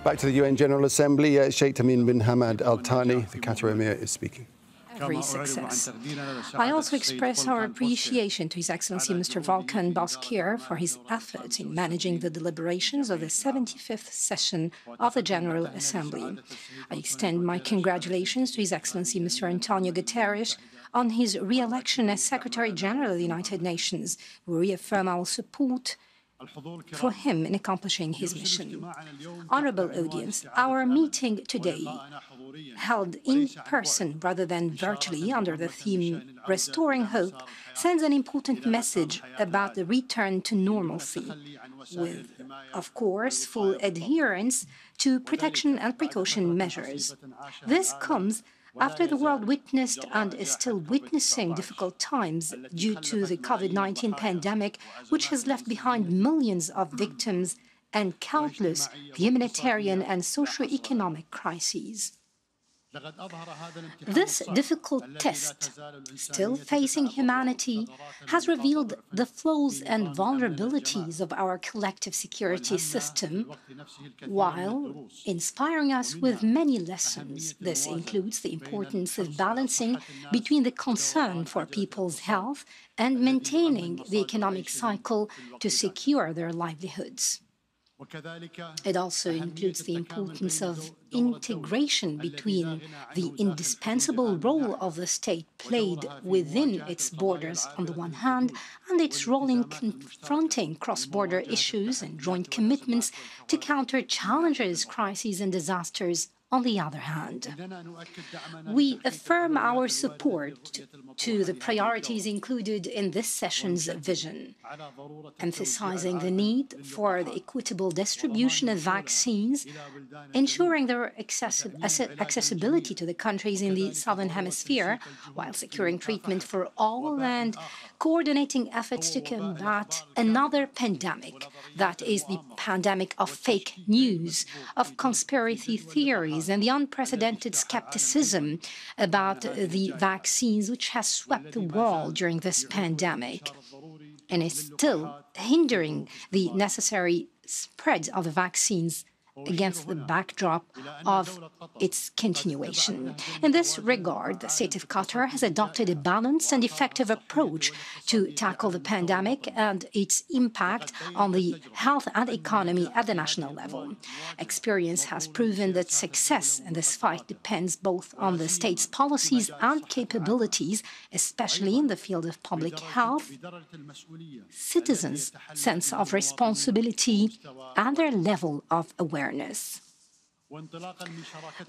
Back to the UN General Assembly, Sheikh Tamim bin Hamad Thani, the Qatari Emir, is speaking. Every success. I also express our appreciation to His Excellency Mr. Volkan Bozkır for his efforts in managing the deliberations of the 75th session of the General Assembly. I extend my congratulations to His Excellency Mr. Antonio Guterres on his re-election as Secretary-General of the United Nations. We reaffirm our support for him in accomplishing his mission. Honorable audience, our meeting today, held in person rather than virtually under the theme Restoring Hope, sends an important message about the return to normalcy, with, of course, full adherence to protection and precaution measures. This comes after the world witnessed and is still witnessing difficult times due to the COVID-19 pandemic, which has left behind millions of victims and countless humanitarian and socio-economic crises. This difficult test, still facing humanity, has revealed the flaws and vulnerabilities of our collective security system, while inspiring us with many lessons. This includes the importance of balancing between the concern for people's health and maintaining the economic cycle to secure their livelihoods. It also includes the importance of integration between the indispensable role of the state played within its borders on the one hand, and its role in confronting cross-border issues and joint commitments to counter challenges, crises and disasters on the other hand. We affirm our support to the priorities included in this session's vision, emphasizing the need for the equitable distribution of vaccines, ensuring their accessibility to the countries in the Southern Hemisphere, while securing treatment for all and coordinating efforts to combat another pandemic, that is the pandemic of fake news, of conspiracy theories, and the unprecedented skepticism about the vaccines which has swept the world during this pandemic and is still hindering the necessary spread of the vaccines against the backdrop of its continuation. In this regard, the state of Qatar has adopted a balanced and effective approach to tackle the pandemic and its impact on the health and economy at the national level. Experience has proven that success in this fight depends both on the state's policies and capabilities, especially in the field of public health, citizens' sense of responsibility, and their level of awareness.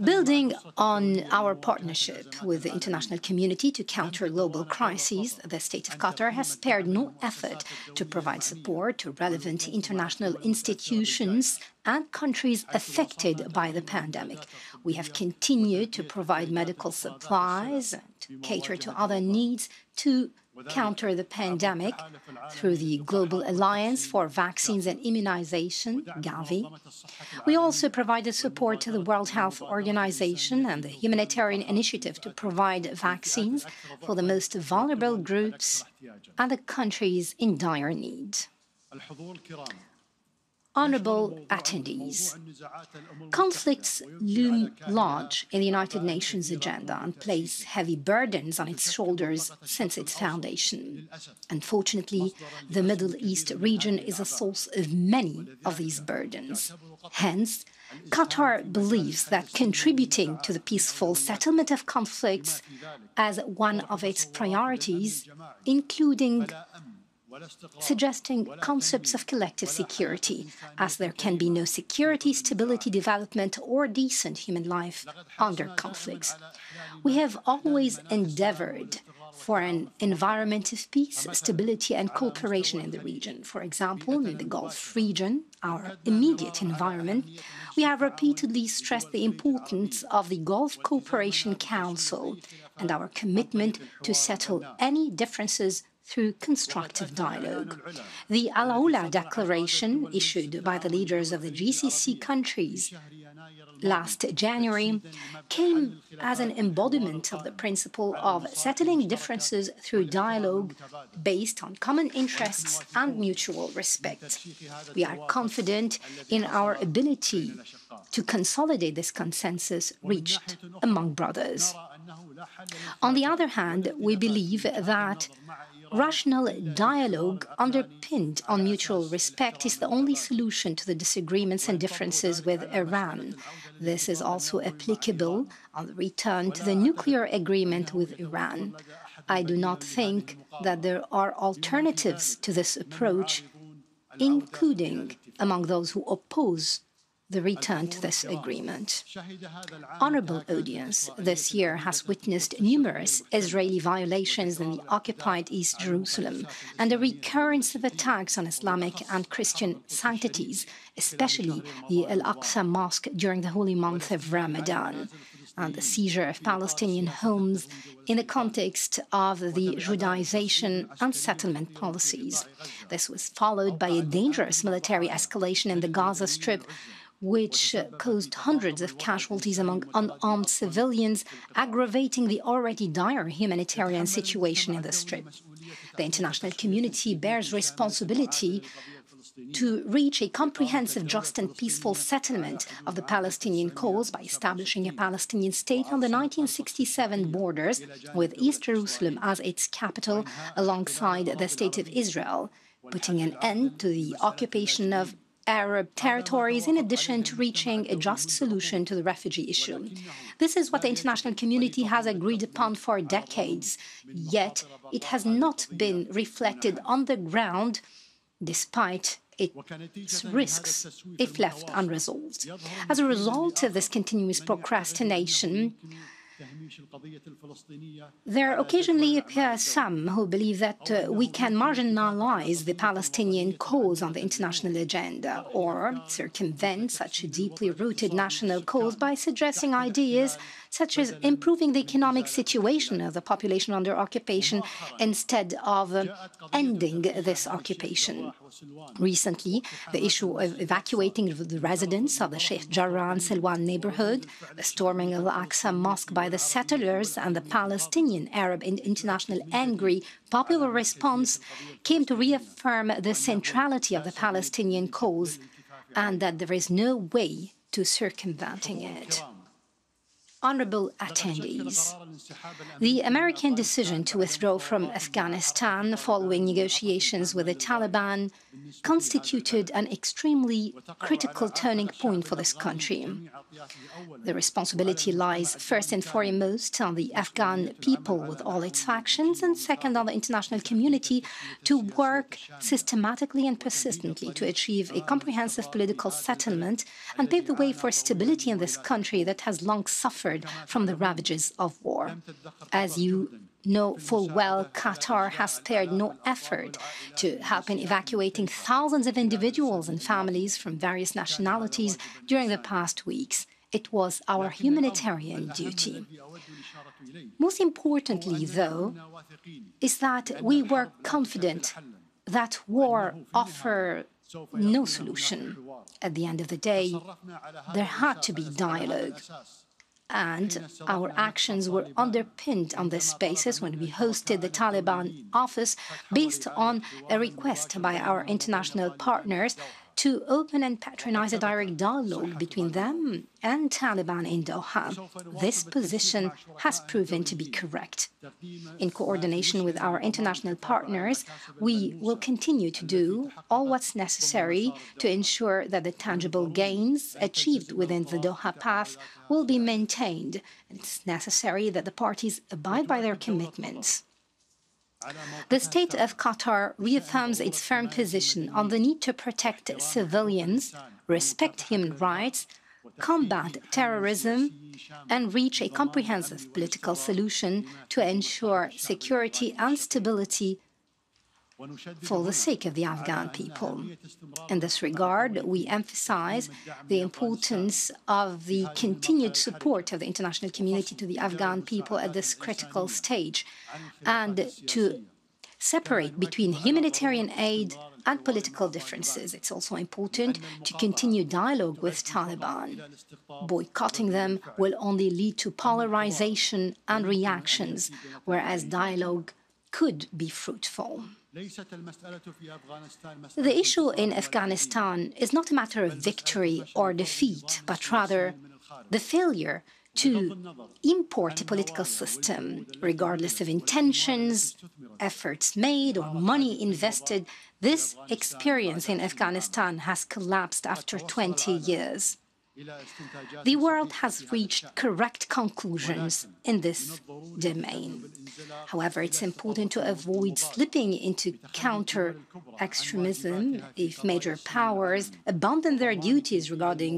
Building on our partnership with the international community to counter global crises, the state of Qatar has spared no effort to provide support to relevant international institutions and countries affected by the pandemic. We have continued to provide medical supplies and to cater to other needs to counter the pandemic through the Global Alliance for Vaccines and Immunization, Gavi. We also provided support to the World Health Organization and the Humanitarian Initiative to provide vaccines for the most vulnerable groups and the countries in dire need. Honorable attendees, conflicts loom large in the United Nations agenda and place heavy burdens on its shoulders since its foundation. Unfortunately, the Middle East region is a source of many of these burdens. Hence, Qatar believes that contributing to the peaceful settlement of conflicts as one of its priorities, including suggesting concepts of collective security, as there can be no security, stability, development, or decent human life under conflicts. We have always endeavored for an environment of peace, stability, and cooperation in the region. For example, in the Gulf region, our immediate environment, we have repeatedly stressed the importance of the Gulf Cooperation Council and our commitment to settle any differences through constructive dialogue. The Al-Ula Declaration, issued by the leaders of the GCC countries last January, came as an embodiment of the principle of settling differences through dialogue based on common interests and mutual respect. We are confident in our ability to consolidate this consensus reached among brothers. On the other hand, we believe that rational dialogue underpinned on mutual respect is the only solution to the disagreements and differences with Iran. This is also applicable on the return to the nuclear agreement with Iran. I do not think that there are alternatives to this approach, including among those who oppose the return to this agreement. Honorable audience, this year has witnessed numerous Israeli violations in the occupied East Jerusalem and a recurrence of attacks on Islamic and Christian sanctities, especially the Al-Aqsa Mosque during the holy month of Ramadan, and the seizure of Palestinian homes in the context of the Judaization and settlement policies. This was followed by a dangerous military escalation in the Gaza Strip, which caused hundreds of casualties among unarmed civilians, aggravating the already dire humanitarian situation in the Strip. The international community bears responsibility to reach a comprehensive, just and peaceful settlement of the Palestinian cause by establishing a Palestinian state on the 1967 borders, with East Jerusalem as its capital alongside the State of Israel, putting an end to the occupation of Arab territories, in addition to reaching a just solution to the refugee issue. This is what the international community has agreed upon for decades, yet it has not been reflected on the ground, despite its risks if left unresolved. As a result of this continuous procrastination, there occasionally appear some who believe that we can marginalize the Palestinian cause on the international agenda or circumvent such a deeply rooted national cause by suggesting ideas such as improving the economic situation of the population under occupation instead of ending this occupation. Recently, the issue of evacuating the residents of the Sheikh Jarrah and Silwan neighborhood, the storming of Al-Aqsa Mosque by the settlers, and the Palestinian Arab and international angry popular response came to reaffirm the centrality of the Palestinian cause and that there is no way to circumventing it. Honorable attendees, the American decision to withdraw from Afghanistan following negotiations with the Taliban constituted an extremely critical turning point for this country. The responsibility lies first and foremost on the Afghan people with all its factions, and second on the international community to work systematically and persistently to achieve a comprehensive political settlement and pave the way for stability in this country that has long suffered from the ravages of war. As you know full well, Qatar has spared no effort to help in evacuating thousands of individuals and families from various nationalities during the past weeks. It was our humanitarian duty. Most importantly, though, is that we were confident that war offered no solution. At the end of the day, there had to be dialogue. And our actions were underpinned on this basis when we hosted the Taliban office based on a request by our international partners to open and patronize a direct dialogue between them and Taliban in Doha. This position has proven to be correct. In coordination with our international partners, we will continue to do all what's necessary to ensure that the tangible gains achieved within the Doha path will be maintained. It's necessary that the parties abide by their commitments. The state of Qatar reaffirms its firm position on the need to protect civilians, respect human rights, combat terrorism, and reach a comprehensive political solution to ensure security and stability for the sake of the Afghan people. In this regard, we emphasize the importance of the continued support of the international community to the Afghan people at this critical stage, and to separate between humanitarian aid and political differences. It's also important to continue dialogue with Taliban. Boycotting them will only lead to polarization and reactions, whereas dialogue could be fruitful. The issue in Afghanistan is not a matter of victory or defeat, but rather the failure to import a political system, regardless of intentions, efforts made, or money invested. This experience in Afghanistan has collapsed after 20 years. The world has reached correct conclusions in this domain. However, it's important to avoid slipping into counter-extremism if major powers abandon their duties regarding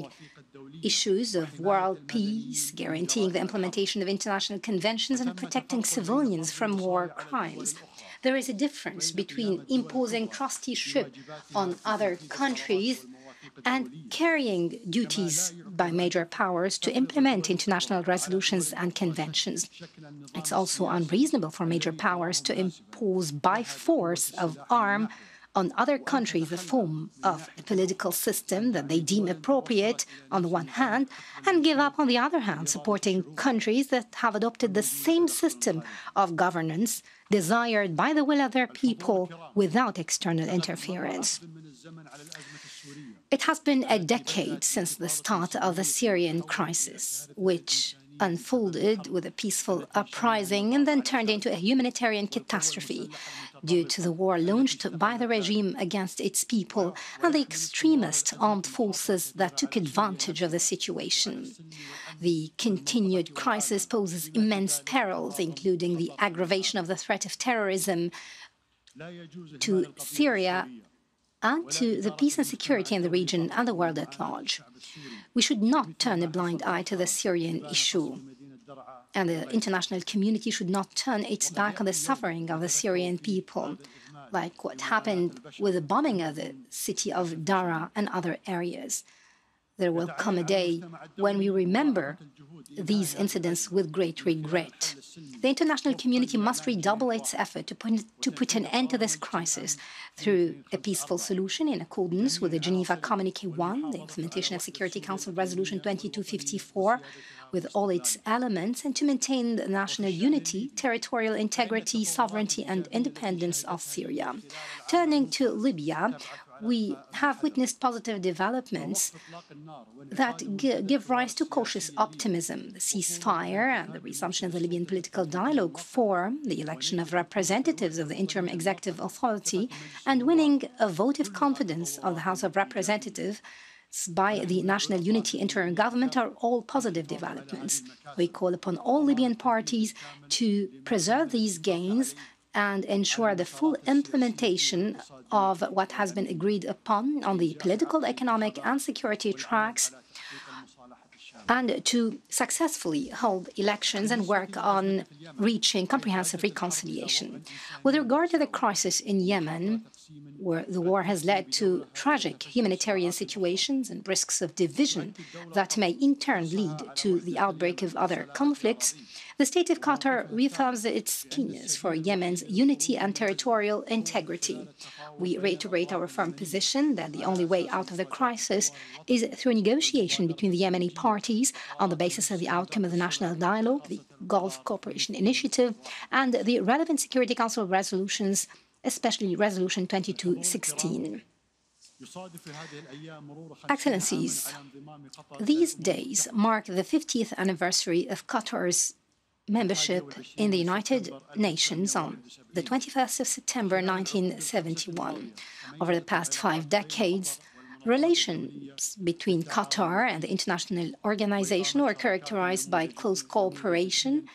issues of world peace, guaranteeing the implementation of international conventions and protecting civilians from war crimes. There is a difference between imposing trusteeship on other countries and carrying duties by major powers to implement international resolutions and conventions. It's also unreasonable for major powers to impose by force of arm on other countries a form of a political system that they deem appropriate on the one hand, and give up on the other hand, supporting countries that have adopted the same system of governance desired by the will of their people without external interference. It has been a decade since the start of the Syrian crisis, which unfolded with a peaceful uprising and then turned into a humanitarian catastrophe due to the war launched by the regime against its people and the extremist armed forces that took advantage of the situation. The continued crisis poses immense perils, including the aggravation of the threat of terrorism to Syria and to the peace and security in the region and the world at large. We should not turn a blind eye to the Syrian issue, and the international community should not turn its back on the suffering of the Syrian people, like what happened with the bombing of the city of Dara and other areas. There will come a day when we remember these incidents with great regret. The international community must redouble its effort to put an end to this crisis through a peaceful solution in accordance with the Geneva Communique 1, the implementation of Security Council Resolution 2254, with all its elements, and to maintain the national unity, territorial integrity, sovereignty, and independence of Syria. Turning to Libya, we have witnessed positive developments that give rise to cautious optimism. The ceasefire and the resumption of the Libyan political dialogue forum, the election of representatives of the interim executive authority, and winning a vote of confidence of the House of Representatives by the National Unity Interim Government are all positive developments. We call upon all Libyan parties to preserve these gains and ensure the full implementation of what has been agreed upon on the political, economic, and security tracks, and to successfully hold elections and work on reaching comprehensive reconciliation. With regard to the crisis in Yemen, where the war has led to tragic humanitarian situations and risks of division that may in turn lead to the outbreak of other conflicts, the state of Qatar reaffirms its keenness for Yemen's unity and territorial integrity. We reiterate our firm position that the only way out of the crisis is through negotiation between the Yemeni parties on the basis of the outcome of the national dialogue, the Gulf Cooperation Initiative, and the relevant Security Council resolutions, especially Resolution 2216. Excellencies, these days mark the 50th anniversary of Qatar's membership in the United Nations on the 21st of September 1971. Over the past 5 decades, relations between Qatar and the international organization were characterized by close cooperation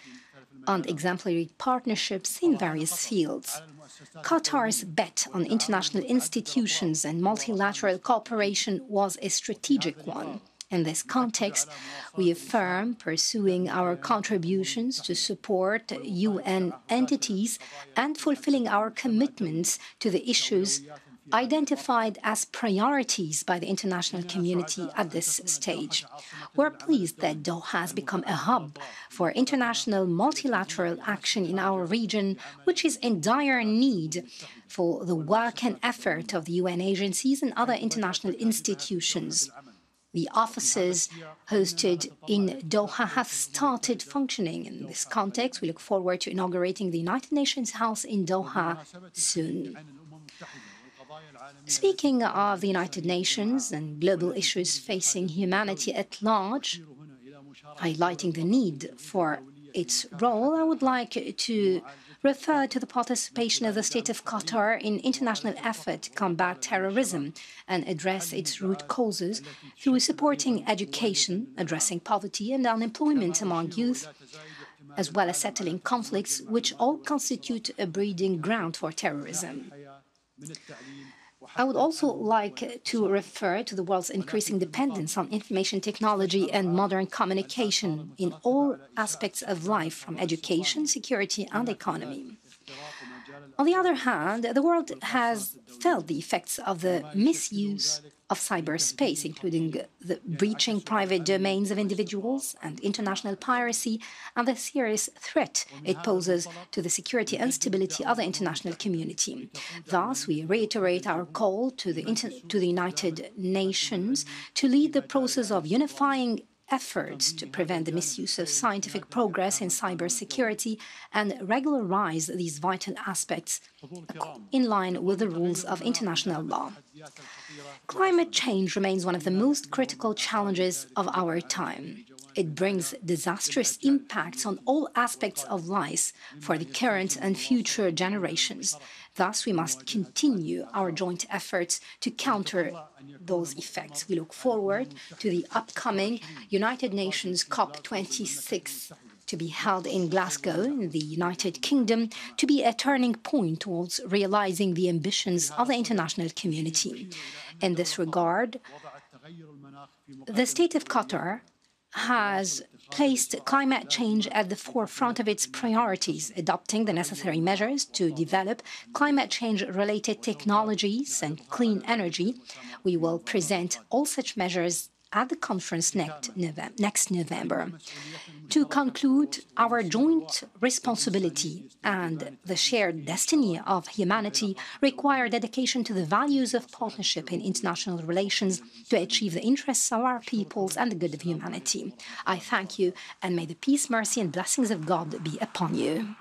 and exemplary partnerships in various fields. Qatar's bet on international institutions and multilateral cooperation was a strategic one. In this context, we affirm pursuing our contributions to support UN entities and fulfilling our commitments to the issues identified as priorities by the international community at this stage. We're pleased that Doha has become a hub for international multilateral action in our region, which is in dire need for the work and effort of the UN agencies and other international institutions. The offices hosted in Doha have started functioning. In this context, we look forward to inaugurating the United Nations House in Doha soon. Speaking of the United Nations and global issues facing humanity at large, highlighting the need for its role, I would like to refer to the participation of the State of Qatar in international effort to combat terrorism and address its root causes through supporting education, addressing poverty and unemployment among youth, as well as settling conflicts which all constitute a breeding ground for terrorism. I would also like to refer to the world's increasing dependence on information technology and modern communication in all aspects of life, from education, security, and economy. On the other hand, the world has felt the effects of the misuse of cyberspace, including the breaching private domains of individuals and international piracy, and the serious threat it poses to the security and stability of the international community. Thus, we reiterate our call to the United Nations to lead the process of unifying efforts to prevent the misuse of scientific progress in cybersecurity and regularize these vital aspects in line with the rules of international law. Climate change remains one of the most critical challenges of our time. It brings disastrous impacts on all aspects of life for the current and future generations. Thus, we must continue our joint efforts to counter those effects. We look forward to the upcoming United Nations COP26 to be held in Glasgow, in the United Kingdom, to be a turning point towards realizing the ambitions of the international community. In this regard, the State of Qatar has placed climate change at the forefront of its priorities, adopting the necessary measures to develop climate change-related technologies and clean energy. We will present all such measures at the conference next November. To conclude, our joint responsibility and the shared destiny of humanity require dedication to the values of partnership in international relations to achieve the interests of our peoples and the good of humanity. I thank you, and may the peace, mercy, and blessings of God be upon you.